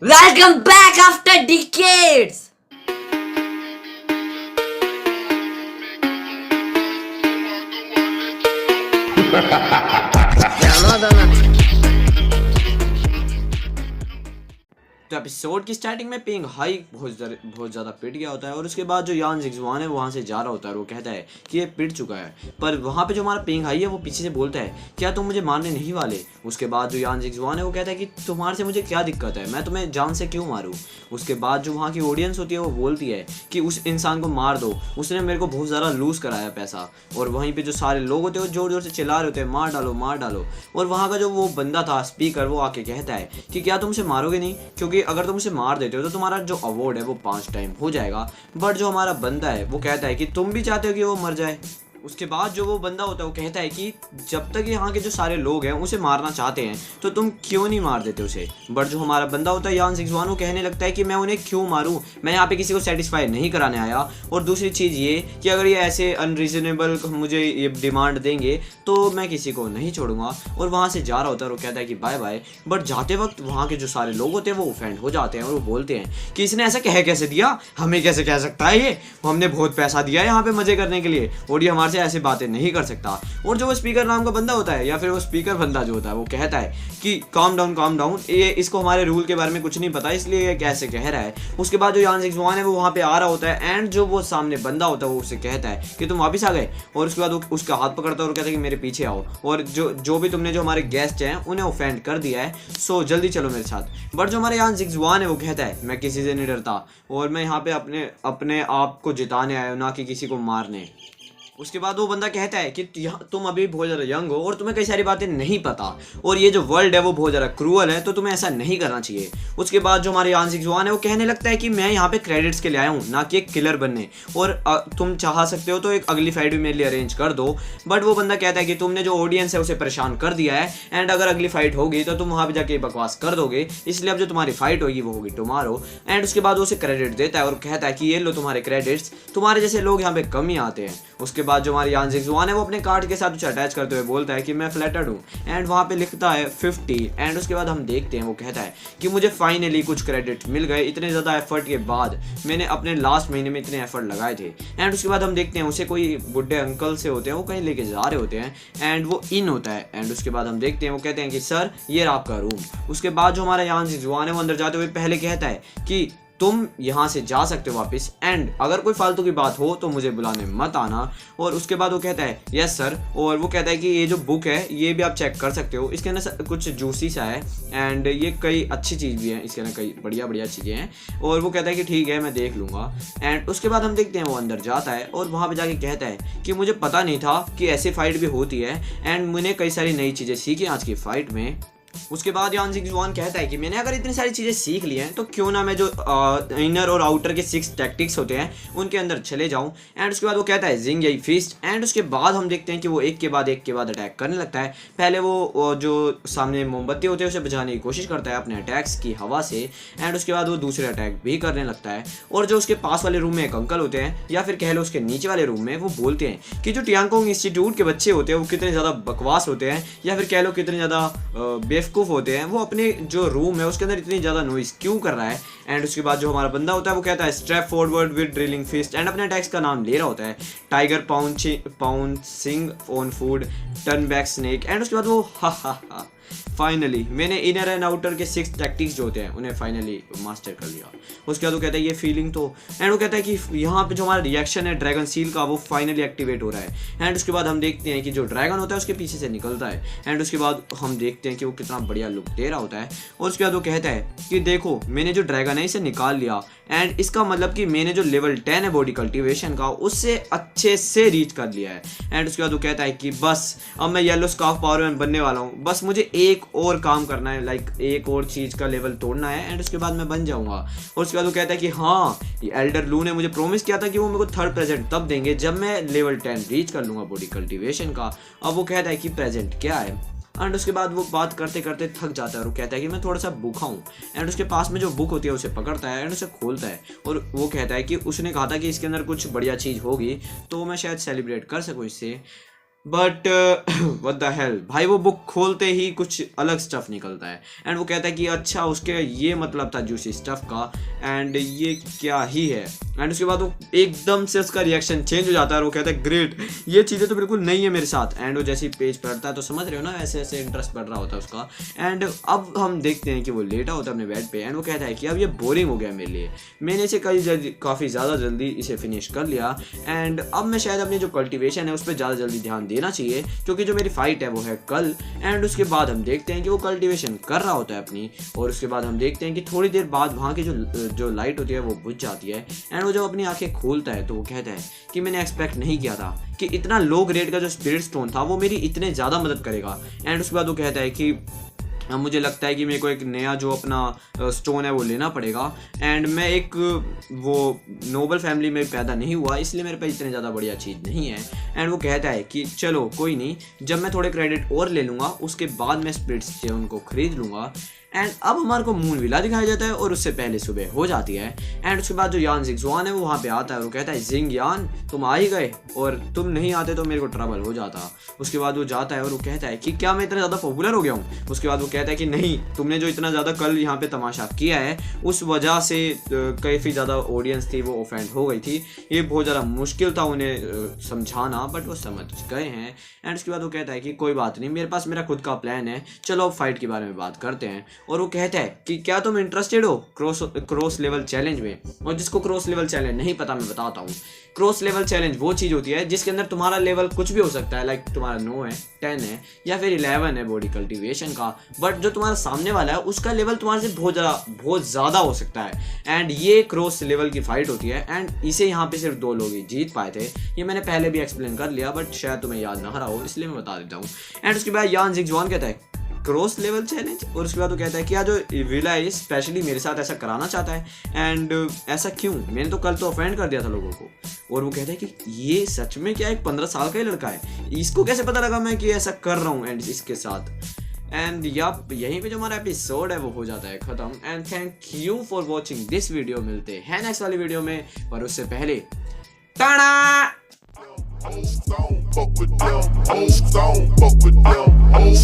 Welcome back after decades! तो episode की starting में पिंग हाई बहुत ज़्यादा पिट गया होता है और उसके बाद जो यान जिग्जवान है वहाँ से जा रहा होता है और वो कहता है कि ये पिट चुका है। पर वहाँ पे जो हमारा पिंग हाई है वो पीछे से बोलता है क्या तुम मुझे मारने नहीं वाले। उसके बाद जो यान जिग्जवान है वो कहता है कि तुम्हारे से मुझे क्या दिक्कत है, मैं तुम्हें जान से क्यों मारूँ। उसके बाद जो वहाँ की ऑडियंस होती है वो बोलती है कि उस इंसान को मार दो, उसने मेरे को बहुत ज़्यादा लूज़ कराया पैसा। और वहीं पर जो सारे लोग होते हैं वो ज़ोर ज़ोर से चिल्ला रहे होते हैं मार डालो मार डालो। और वहाँ का जो वो बंदा था स्पीकर वो आके कहता है कि क्या तुम उसे मारोगे नहीं, क्योंकि अगर तुम उसे मार देते हो तो तुम्हारा जो अवार्ड है वो 5 टाइम हो जाएगा। बट जो हमारा बंदा है वो कहता है कि तुम भी चाहते हो कि वो मर जाए। उसके बाद जो वो बंदा होता है वो कहता है कि जब तक यहाँ के जो सारे लोग हैं उसे मारना चाहते हैं तो तुम क्यों नहीं मार देते उसे। बट जो हमारा बंदा होता है यान जिग्जवान वो कहने लगता है कि मैं उन्हें क्यों मारूं, मैं यहाँ पे किसी को सेटिस्फाई नहीं कराने आया। और दूसरी चीज़ ये कि अगर ये ऐसे अनरीजनेबल मुझे ये डिमांड देंगे तो मैं किसी को नहीं छोड़ूंगा। और वहाँ से जा रहा होता है और वो कहता है कि बाय बाय। बट जाते वक्त वहाँ के जो सारे लोग होते हैं वो ऑफेंड हो जाते हैं और वो बोलते हैं कि इसने ऐसा कह कैसे दिया, हमें कैसे कह सकता है, ये हमने बहुत पैसा दिया है यहाँ पे मजे करने के लिए और ये हमारे से ऐसे बातें नहीं कर सकता। और जो वो स्पीकर नाम का बंदा होता है या फिर वो स्पीकर बंदा जो होता है वो कहता है कि काम डाउन, ये इसको हमारे रूल के बारे में कुछ नहीं पता इसलिए ये कैसे कह रहा है। उसके बाद जो यान जिग्जवान है वो वहाँ पे आ रहा होता है एंड जो वो सामने बंदा होता है वो उसे कहता है कि तुम वापस आ गए। और उसके बाद वो उसका हाथ पकड़ता है और कहता है कि मेरे पीछे आओ और जो भी तुमने जो हमारे गेस्ट हैं उन्हें ऑफेंड कर दिया है सो जल्दी चलो मेरे साथ। बट जो हमारे यान जिग्जवान है वो कहता है मैं किसी से नहीं डरता और मैं यहाँ पे अपने आप को जिताने आया हूँ ना कि किसी को मारने। उसके बाद वो बंदा कहता है कि तुम अभी बहुत ज़्यादा यंग हो और तुम्हें कई सारी बातें नहीं पता और ये जो वर्ल्ड है वो बहुत ज़्यादा क्रूअल है तो तुम्हें ऐसा नहीं करना चाहिए। उसके बाद जो हमारे यान जिग्जवान है वो कहने लगता है कि मैं यहाँ पे क्रेडिट्स के लिए आया हूँ ना कि एक किलर बनने, और तुम चाह सकते हो तो एक अगली फाइट भी मेरे लिए अरेंज कर दो। बट वो बंदा कहता है कि तुमने जो ऑडियंस है उसे परेशान कर दिया है एंड अगर अगली फाइट होगी तो तुम वहाँ पर जाके बकवास कर दोगे, इसलिए अब जो तुम्हारी फाइट होगी वो होगी टुमारो। एंड उसके बाद वो उसे क्रेडिट देता है और कहता है कि ये लो तुम्हारे क्रेडिट्स, तुम्हारे जैसे लोग यहाँ पे कम ही आते हैं। उसके बाद जो हमारे यान जिग्जवान है वो अपने कार्ड के साथ उसे अटैच करते हुए बोलता है कि मैं फ्लैटर्ड हूँ एंड वहाँ पे लिखता है 50। एंड उसके बाद हम देखते हैं वो कहता है कि मुझे फाइनली कुछ क्रेडिट मिल गए, इतने ज़्यादा एफर्ट के बाद मैंने अपने लास्ट महीने में इतने एफर्ट लगाए थे। एंड उसके बाद हम देखते हैं उसे कोई बुढ़े अंकल से होते हैं वो कहीं लेके जा रहे होते हैं एंड वो इन होता है। एंड उसके बाद हम देखते हैं वो कहते हैं कि सर ये रहा आपका रूम। उसके बाद जो हमारा यान जिग्जवान है वो अंदर जाते हुए पहले कहता है कि तुम यहाँ से जा सकते हो वापस एंड अगर कोई फालतू की बात हो तो मुझे बुलाने मत आना। और उसके बाद वो कहता है यस सर। और वो कहता है कि ये जो बुक है ये भी आप चेक कर सकते हो, इसके अंदर कुछ जूसी सा है एंड ये कई अच्छी चीज़ भी है, इसके अंदर कई बढ़िया चीज़ें हैं। और वो कहता है कि ठीक है मैं देख लूँगा। एंड उसके बाद हम देखते हैं वो अंदर जाता है और वहाँ पर जाके कहता है कि मुझे पता नहीं था कि ऐसी फाइट भी होती है एंड मैंने कई सारी नई चीज़ें सीखी आज की फाइट में। उसके बाद यान जिग्जवान कहता है कि मैंने अगर इतनी सारी चीज़ें सीख ली हैं तो क्यों ना मैं जो इनर और आउटर के 6 टैक्टिक्स होते हैं उनके अंदर चले जाऊं। एंड उसके बाद वो कहता है जिंग यही फिस्ट। एंड उसके बाद हम देखते हैं कि वो एक के बाद अटैक करने लगता है। पहले वो जो सामने मोमबत्ती होते हैं उसे बचाने की कोशिश करता है अपने अटैक्स की हवा से। एंड उसके बाद वो दूसरे अटैक भी करने लगता है। और जो उसके पास वाले रूम में एक अंकल होते हैं या फिर कह लो उसके नीचे वाले रूम में, वो बोलते हैं कि जो टियांगकोंग इंस्टीट्यूट के बच्चे होते हैं वो कितने ज़्यादा बकवास होते हैं या फिर कह लो कितने ज़्यादा बेवकूफ़ होते हैं, वो अपने जो रूम है उसके अंदर इतनी ज़्यादा नॉइस क्यों कर रहा है। एंड उसके बाद जो हमारा बंदा होता है वो कहता है step forward with drilling fist and अपने अटैक्स का नाम ले रहा होता है tiger pouncing on food turn back snake. And उसके बाद वो हा फाइनली मैंने इनर एंड आउटर के 6 टैक्टिक्स जो होते हैं उन्हें फाइनली मास्टर कर लिया। उसके बाद वो कहता है ये फीलिंग तो, एंड वो कहता है कि यहाँ पे जो हमारा रिएक्शन है ड्रैगन सील का वो फाइनली एक्टिवेट हो रहा है। एंड उसके बाद हम देखते हैं कि जो ड्रैगन होता है उसके पीछे से निकलता है। एंड उसके बाद हम देखते हैं कि वो कितना बढ़िया लुक दे रहा होता है। और उसके बाद वो कहता है कि देखो मैंने जो ड्रैगन है इसे निकाल लिया एंड इसका मतलब कि मैंने जो लेवल 10 है बॉडी कल्टिवेशन का उससे अच्छे से रीच कर लिया है। एंड उसके बाद वो कहता है कि बस अब मैं येलो स्कार्फ पावर मैन बनने वाला हूँ, बस मुझे एक और काम करना है, लाइक एक और चीज़ का लेवल तोड़ना है एंड उसके बाद मैं बन जाऊँगा। और उसके बाद वो कहता है कि हाँ ये एल्डर लू ने मुझे प्रोमिस किया था कि वो मेरे को 3rd प्रेजेंट तब देंगे जब मैं लेवल 10 रीच कर लूँगा बॉडी कल्टिवेशन का। अब वो कहता है कि प्रेजेंट क्या है। एंड उसके बाद वो बात करते करते थक जाता है और कहता है कि मैं थोड़ा सा भूखा हूँ। एंड उसके पास में जो बुक होती है उसे पकड़ता है एंड उसे खोलता है और वो कहता है कि उसने कहा था कि इसके अंदर कुछ बढ़िया चीज़ होगी तो मैं शायद सेलिब्रेट कर सकूँ इससे। बट व्हाट द हेल भाई, वो बुक खोलते ही कुछ अलग स्टफ निकलता है एंड वो कहता है कि अच्छा उसके ये मतलब था जूसी स्टफ का एंड ये क्या ही है। एंड उसके बाद वो एकदम से उसका रिएक्शन चेंज हो जाता है और वो कहता है ग्रेट, ये चीज़ें तो बिल्कुल नहीं है मेरे साथ। एंड वो जैसे ही पेज पढ़ता है तो समझ रहे हो ना, ऐसे ऐसे इंटरेस्ट बढ़ रहा होता है उसका। एंड अब हम देखते हैं कि वो लेटा होता है अपने बेड पे एंड वो कहता है कि अब ये बोरिंग हो गया मेरे लिए, मैंने इसे काफ़ी ज़्यादा जल्दी इसे फिनिश कर लिया एंड अब मैं शायद अपनी जो कल्टिवेशन है उस पर ज़्यादा जल्दी ध्यान देना चाहिए, क्योंकि जो मेरी फाइट है वो है कल। एंड उसके बाद हम देखते हैं कि वो कल्टिवेशन कर रहा होता है अपनी, और उसके बाद हम देखते हैं कि थोड़ी देर बाद वहाँ की जो लाइट होती है वो बुझ जाती है एंड वो जब अपनी आंखें खोलता है तो वो कहता है कि मैंने एक्सपेक्ट नहीं किया था कि इतना लो ग्रेड का जो स्पिरिट स्टोन था वो मेरी इतने ज़्यादा मदद करेगा। एंड उसके बाद वो कहता है कि मुझे लगता है कि मेरे को एक नया जो अपना स्टोन है वो लेना पड़ेगा एंड मैं एक वो नोबल फैमिली में पैदा नहीं हुआ, इसलिए मेरे पास इतनी ज़्यादा बढ़िया चीज़ नहीं है। एंड वो कहता है कि चलो कोई नहीं, जब मैं थोड़े क्रेडिट और ले लूँगा उसके बाद मैं स्पिरिट स्टोन को खरीद लूँगा। एंड अब हमारे को मून विला दिखाया जाता है और उससे पहले सुबह हो जाती है। एंड उसके बाद जो यान जिंगजुआन है वो वहाँ पे आता है और वो कहता है जिंग यान तुम आ ही गए, और तुम नहीं आते तो मेरे को ट्रबल हो जाता। उसके बाद वो जाता है और वो कहता है कि क्या मैं इतना ज़्यादा पॉपुलर हो गया हूँ। उसके बाद वो कहता है कि नहीं, तुमने जो इतना ज़्यादा कल यहाँ पे तमाशा किया है उस वजह से काफ़ी ज़्यादा ऑडियंस थी वो ऑफेंड हो गई थी, ये बहुत ज़्यादा मुश्किल था उन्हें समझाना, बट वो समझ गए हैं। एंड उसके बाद वो कहता है कि कोई बात नहीं, मेरे पास मेरा खुद का प्लान है, चलो अब फाइट के बारे में बात करते हैं। और वो कहता है कि क्या तुम इंटरेस्टेड हो क्रॉस लेवल चैलेंज में। और जिसको क्रॉस लेवल चैलेंज नहीं पता मैं बताता हूँ। क्रॉस लेवल चैलेंज वो चीज़ होती है जिसके अंदर तुम्हारा लेवल कुछ भी हो सकता है, लाइक तुम्हारा 9 है, 10 है या फिर 11 है बॉडी कल्टीवेशन का, बट जो तुम्हारा सामने वाला है उसका लेवल तुम्हारे से बहुत ज़्यादा हो सकता है। एंड ये क्रॉस लेवल की फाइट होती है एंड इसे यहाँ पे सिर्फ 2 लोग ही जीत पाए थे। ये मैंने पहले भी एक्सप्लेन कर लिया बट शायद तुम्हें याद ना रहा हो, इसलिए मैं बता देता हूँ। एंड उसके बाद यान जिंगजुआन कहता है क्रॉस लेवल चैलेंज, और उसके बाद वो कहता है कि जो विला है स्पेशली मेरे साथ ऐसा कराना चाहता है एंड ऐसा क्यों, मैंने तो कल तो ऑफेंड कर दिया था लोगों को। और वो कहता है कि ये सच में क्या एक 15 साल का ही लड़का है, इसको कैसे पता लगा मैं कि ऐसा कर रहा हूँ एंड इसके साथ। एंड यहीं पे जो हमारा एपिसोड है वो हो जाता है खत्म। And thank you for watching this video. मिलते हैं नेक्स्ट वाली वीडियो में, पर उससे पहले ta-da. Old stone, fuck with them. Old stone, fuck with them. Old